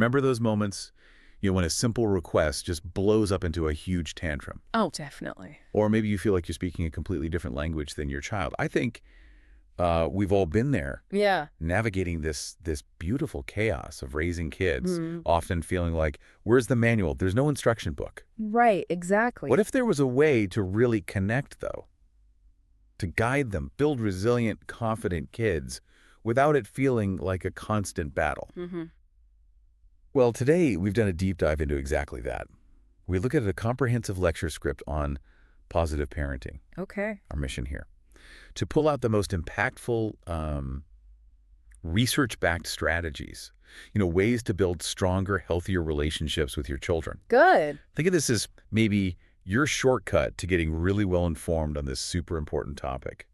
remember those moments, when a simple request just blows up into a huge tantrum? Oh, definitely. Or maybe you feel like you're speaking a completely different language than your child. I think we've all been there, Yeah. navigating this beautiful chaos of raising kids, Hmm. often feeling like, where's the manual? There's no instruction book. Right, exactly. What if there was a way to really connect, though? To guide them, build resilient, confident kids without it feeling like a constant battle? Hmm. Well, today we've done a deep dive into exactly that. We look at a comprehensive lecture script on positive parenting, Okay. our mission here, to pull out the most impactful research-backed strategies, ways to build stronger, healthier relationships with your children. Good. Think of this as maybe your shortcut to getting really well informed on this super important topic,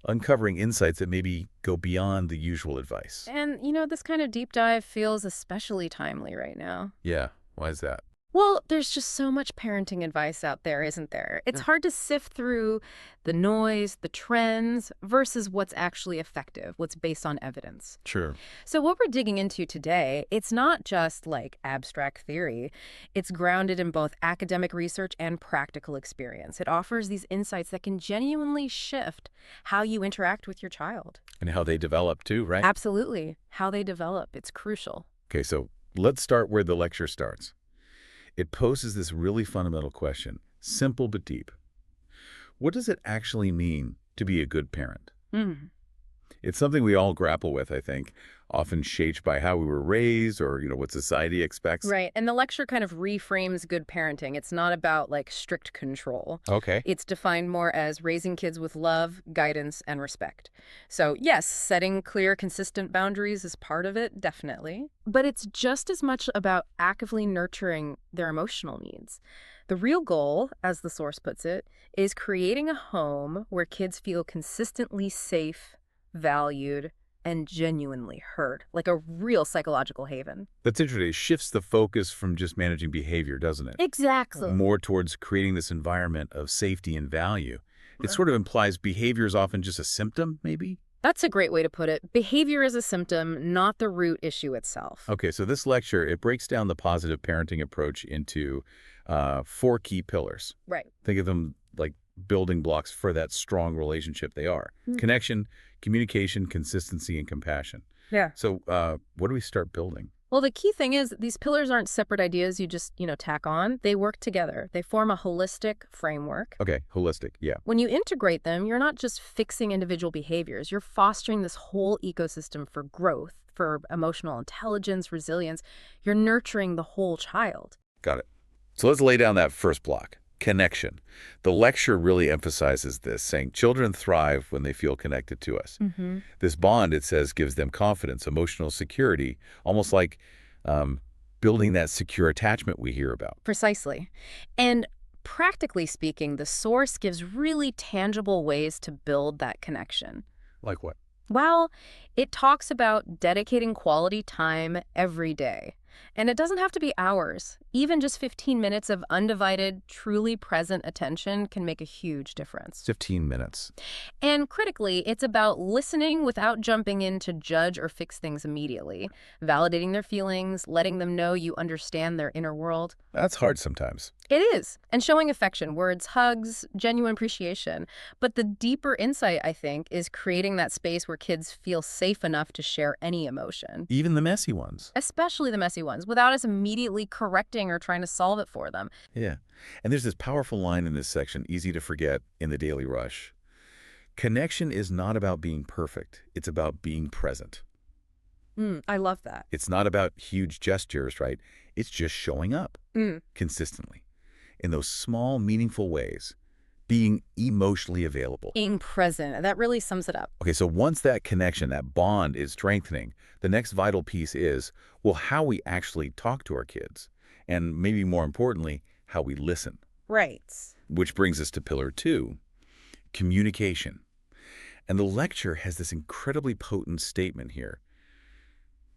uncovering insights that maybe go beyond the usual advice. And, this kind of deep dive feels especially timely right now. Yeah, why is that? Well, there's just so much parenting advice out there, isn't there? It's hard to sift through the noise, the trends, versus what's actually effective, what's based on evidence. Sure. So what we're digging into today, it's not just like abstract theory. It's grounded in both academic research and practical experience. It offers these insights that can genuinely shift how you interact with your child. And how they develop too, right? Absolutely. How they develop, it's crucial. Okay, so let's start where the lecture starts. It poses this really fundamental question, simple but deep. What does it actually mean to be a good parent? Mm. It's something we all grapple with, I think, often shaped by how we were raised or, what society expects. Right. And the lecture kind of reframes good parenting. It's not about like strict control. Okay. It's defined more as raising kids with love, guidance, and respect. So yes, setting clear, consistent boundaries is part of it, definitely. But it's just as much about actively nurturing their emotional needs. The real goal, as the source puts it, is creating a home where kids feel consistently safe, valued, and genuinely heard, like a real psychological haven. That's interesting. It shifts the focus from just managing behavior, doesn't it? Exactly. More towards creating this environment of safety and value. It sort of implies behavior is often just a symptom, maybe? That's a great way to put it. Behavior is a symptom, not the root issue itself. Okay, so this lecture, it breaks down the positive parenting approach into 4 key pillars. Right. Think of them like building blocks for that strong relationship they are. Connection, communication, consistency, and compassion. Yeah. So what do we start building? Well, the key thing is these pillars aren't separate ideas you just, tack on. They work together. They form a holistic framework. Okay, holistic, yeah. When you integrate them, you're not just fixing individual behaviors. You're fostering this whole ecosystem for growth, for emotional intelligence, resilience. You're nurturing the whole child. Got it. So let's lay down that first block, connection. The lecture really emphasizes this, saying children thrive when they feel connected to us. This bond, it says, gives them confidence, emotional security, almost like building that secure attachment we hear about. Precisely. And practically speaking, the source gives really tangible ways to build that connection. Like what? Well, it talks about dedicating quality time every day. And it doesn't have to be hours. Even just 15 minutes of undivided, truly present attention can make a huge difference. 15 minutes. And critically, it's about listening without jumping in to judge or fix things immediately, validating their feelings, letting them know you understand their inner world. That's hard sometimes. It is. And showing affection, words, hugs, genuine appreciation. But the deeper insight, I think, is creating that space where kids feel safe enough to share any emotion. Even the messy ones. Especially the messy ones, without us immediately correcting or trying to solve it for them. Yeah. And there's this powerful line in this section, easy to forget in the daily rush. Connection is not about being perfect. It's about being present. I love that. It's not about huge gestures, right? It's just showing up consistently in those small, meaningful ways, being emotionally available. Being present. That really sums it up. Okay, so once that connection, that bond is strengthening, the next vital piece is, well, how we actually talk to our kids. And maybe more importantly, how we listen. Right. Which brings us to pillar 2, communication. And the lecture has this incredibly potent statement here.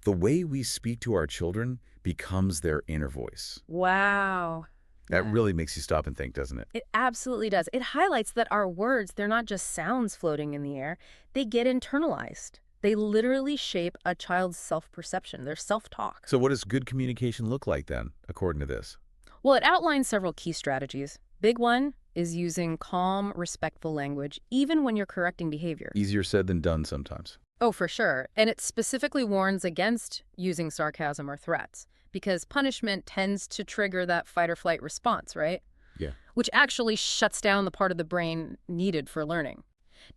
The way we speak to our children becomes their inner voice. Wow. That really makes you stop and think, doesn't it? It absolutely does. It highlights that our words, they're not just sounds floating in the air. They get internalized. They literally shape a child's self-perception, their self-talk. So what does good communication look like then, according to this? Well, it outlines several key strategies. Big one is using calm, respectful language, even when you're correcting behavior. Easier said than done sometimes. Oh, for sure. And it specifically warns against using sarcasm or threats, because punishment tends to trigger that fight or flight response, right? Yeah. Which actually shuts down the part of the brain needed for learning.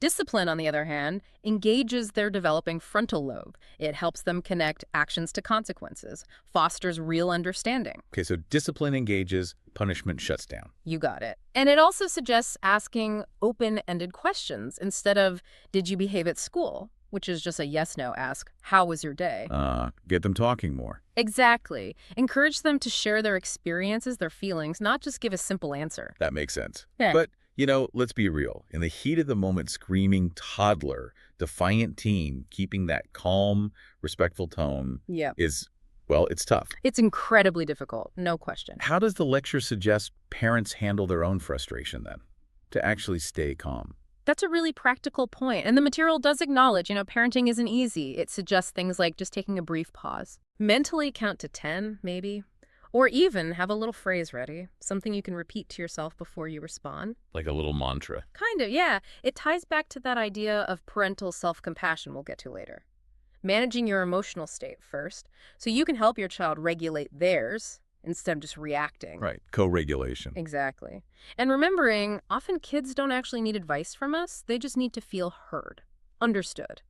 Discipline, on the other hand, engages their developing frontal lobe. It helps them connect actions to consequences, fosters real understanding. Okay, so discipline engages, punishment shuts down. You got it. And it also suggests asking open-ended questions instead of, did you behave at school? Which is just a yes-no ask, how was your day? Get them talking more. Exactly. Encourage them to share their experiences, their feelings, not just give a simple answer. That makes sense. Yeah. But, let's be real. In the heat of the moment, screaming toddler, defiant teen, keeping that calm, respectful tone is, well, it's tough. It's incredibly difficult, no question. How does the lecture suggest parents handle their own frustration then, to actually stay calm? That's a really practical point. And the material does acknowledge, parenting isn't easy. It suggests things like just taking a brief pause. Mentally count to 10, maybe. Or even have a little phrase ready, something you can repeat to yourself before you respond. Like a little mantra. Kind of, yeah. It ties back to that idea of parental self-compassion we'll get to later. Managing your emotional state first, so you can help your child regulate theirs instead of just reacting. Right, co-regulation. Exactly. And remembering, often kids don't actually need advice from us. They just need to feel heard, understood.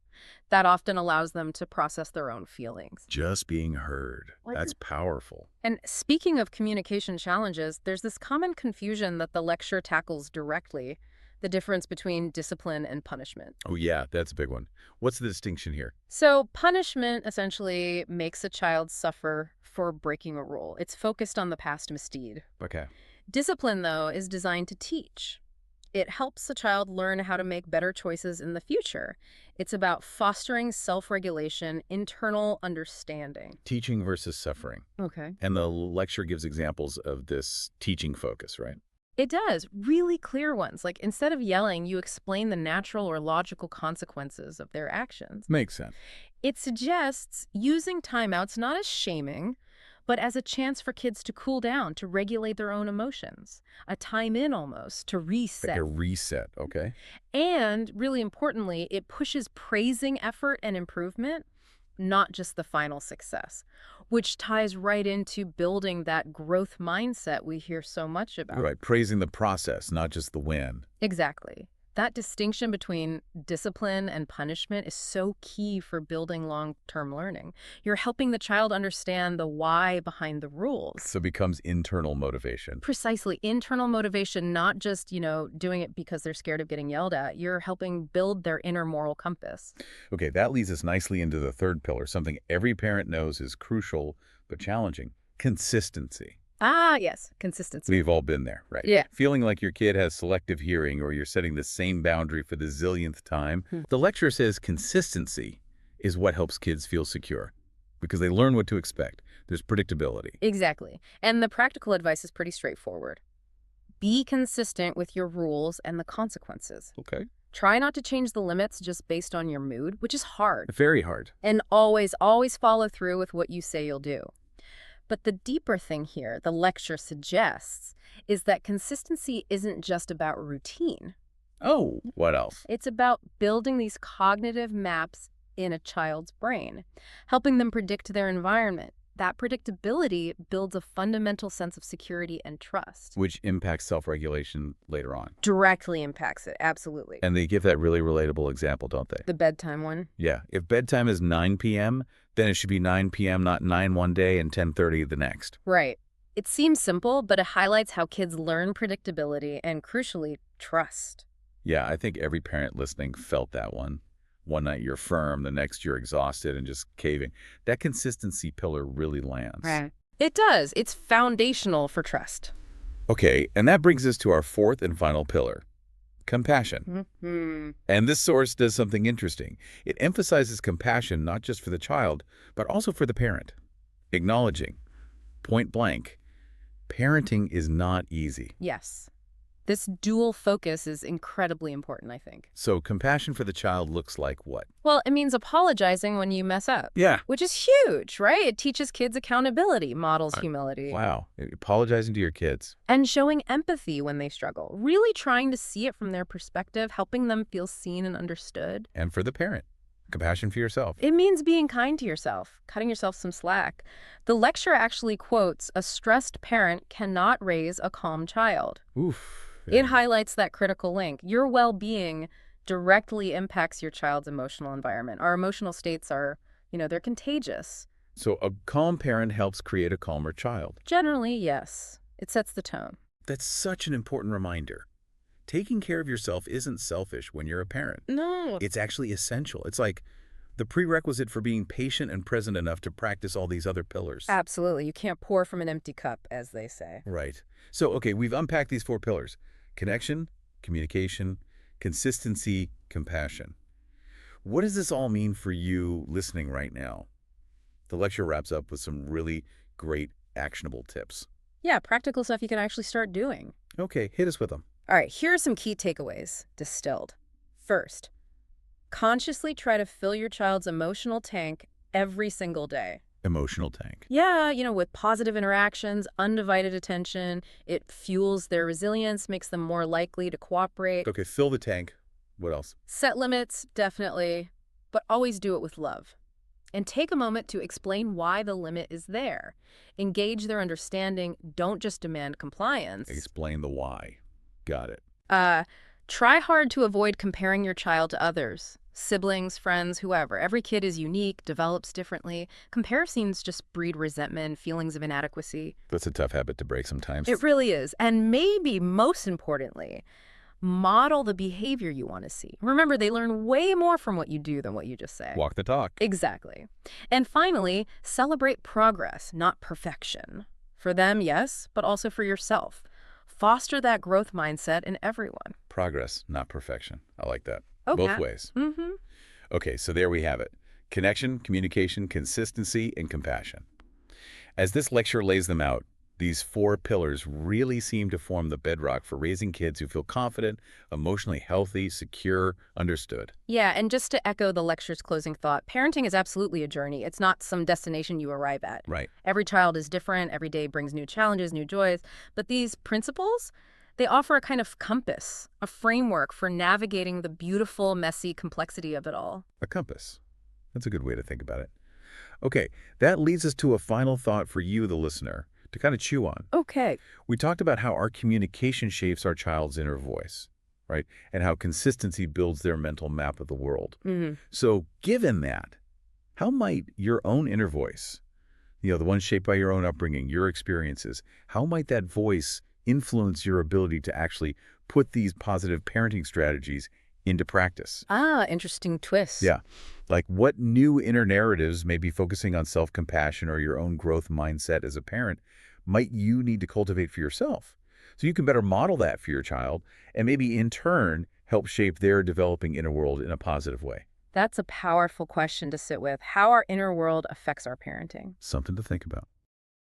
That often allows them to process their own feelings. Just being heard. That's powerful. And speaking of communication challenges, there's this common confusion that the lecture tackles directly, the difference between discipline and punishment. Oh, yeah, that's a big one. What's the distinction here? So punishment essentially makes a child suffer for breaking a rule. It's focused on the past misdeed. Okay. Discipline, though, is designed to teach. It helps a child learn how to make better choices in the future. It's about fostering self-regulation, internal understanding. Teaching versus suffering. Okay. And the lecture gives examples of this teaching focus, right? It does. Really clear ones. Like, instead of yelling, you explain the natural or logical consequences of their actions. Makes sense. It suggests using timeouts not as shaming, but as a chance for kids to cool down, to regulate their own emotions. A time in almost, to reset. Like a reset, okay? And really importantly, it pushes praising effort and improvement, not just the final success, which ties right into building that growth mindset we hear so much about. Right, praising the process, not just the win. Exactly. That distinction between discipline and punishment is so key for building long-term learning. You're helping the child understand the why behind the rules. So it becomes internal motivation. Precisely. Internal motivation, not just, doing it because they're scared of getting yelled at. You're helping build their inner moral compass. Okay, that leads us nicely into the third pillar, something every parent knows is crucial but challenging: consistency. Ah, yes, consistency. We've all been there, right? Yeah. Feeling like your kid has selective hearing or you're setting the same boundary for the zillionth time. The lecture says consistency is what helps kids feel secure because they learn what to expect. There's predictability. Exactly. And the practical advice is pretty straightforward. Be consistent with your rules and the consequences. Okay. Try not to change the limits just based on your mood, which is hard. Very hard. And always follow through with what you say you'll do. But the deeper thing here, the lecture suggests, is that consistency isn't just about routine. Oh, what else? It's about building these cognitive maps in a child's brain, helping them predict their environment. That predictability builds a fundamental sense of security and trust. Which impacts self-regulation later on. Directly impacts it, absolutely. And they give that really relatable example, don't they? The bedtime one? Yeah. If bedtime is 9 p.m., then it should be 9 p.m., not 9 one day and 10:30 the next. Right. It seems simple, but it highlights how kids learn predictability and, crucially, trust. Yeah, I think every parent listening felt that one. One night you're firm, the next you're exhausted and just caving. That consistency pillar really lands. Right. It does. It's foundational for trust. Okay, and that brings us to our fourth and final pillar: compassion. And this source does something interesting. It emphasizes compassion not just for the child, but also for the parent. Acknowledging, point blank, parenting is not easy. Yes. This dual focus is incredibly important, I think. So compassion for the child looks like what? Well, it means apologizing when you mess up. Yeah. Which is huge, right? It teaches kids accountability, models humility. Wow. Apologizing to your kids. And showing empathy when they struggle. Really trying to see it from their perspective, helping them feel seen and understood. And for the parent, compassion for yourself. It means being kind to yourself, cutting yourself some slack. The lecture actually quotes, "A stressed parent cannot raise a calm child." Oof. It highlights that critical link. Your well-being directly impacts your child's emotional environment. Our emotional states are, they're contagious. So a calm parent helps create a calmer child. Generally, yes. It sets the tone. That's such an important reminder. Taking care of yourself isn't selfish when you're a parent. No. It's actually essential. It's like the prerequisite for being patient and present enough to practice all these other pillars. Absolutely. You can't pour from an empty cup, as they say. Right. So, okay, we've unpacked these 4 pillars: connection, communication, consistency, compassion. What does this all mean for you listening right now? The lecture wraps up with some really great actionable tips. Yeah, practical stuff you can actually start doing. Okay, hit us with them. All right, here are some key takeaways, distilled. First, consciously try to fill your child's emotional tank every single day. Emotional tank. Yeah, with positive interactions, undivided attention. It fuels their resilience, makes them more likely to cooperate. Okay, fill the tank. What else? Set limits, definitely, but always do it with love. And take a moment to explain why the limit is there. Engage their understanding. Don't just demand compliance. Explain the why. Got it. Try hard to avoid comparing your child to others. Siblings, friends, whoever. Every kid is unique, develops differently. Comparisons just breed resentment, feelings of inadequacy. That's a tough habit to break sometimes. It really is. And maybe most importantly, model the behavior you want to see. Remember, they learn way more from what you do than what you just say. Walk the talk. Exactly. And finally, celebrate progress, not perfection. For them, yes, but also for yourself. Foster that growth mindset in everyone. Progress, not perfection. I like that. Okay. Both ways. Mm-hmm. Okay, so there we have it. Connection, communication, consistency, and compassion. As this lecture lays them out, these 4 pillars really seem to form the bedrock for raising kids who feel confident, emotionally healthy, secure, understood. Yeah, and just to echo the lecture's closing thought, parenting is absolutely a journey. It's not some destination you arrive at. Right. Every child is different. Every day brings new challenges, new joys. But these principles, they offer a kind of compass, a framework for navigating the beautiful, messy complexity of it all. A compass. That's a good way to think about it. Okay, that leads us to a final thought for you, the listener, to kind of chew on. Okay. We talked about how our communication shapes our child's inner voice, right? And how consistency builds their mental map of the world. Mm-hmm. So given that, how might your own inner voice, the one shaped by your own upbringing, your experiences, how might that voice influence your ability to actually put these positive parenting strategies into practice? Interesting twist. Yeah. Like what new inner narratives, maybe focusing on self-compassion or your own growth mindset as a parent, might you need to cultivate for yourself? So you can better model that for your child and maybe in turn help shape their developing inner world in a positive way. That's a powerful question to sit with, how our inner world affects our parenting. Something to think about.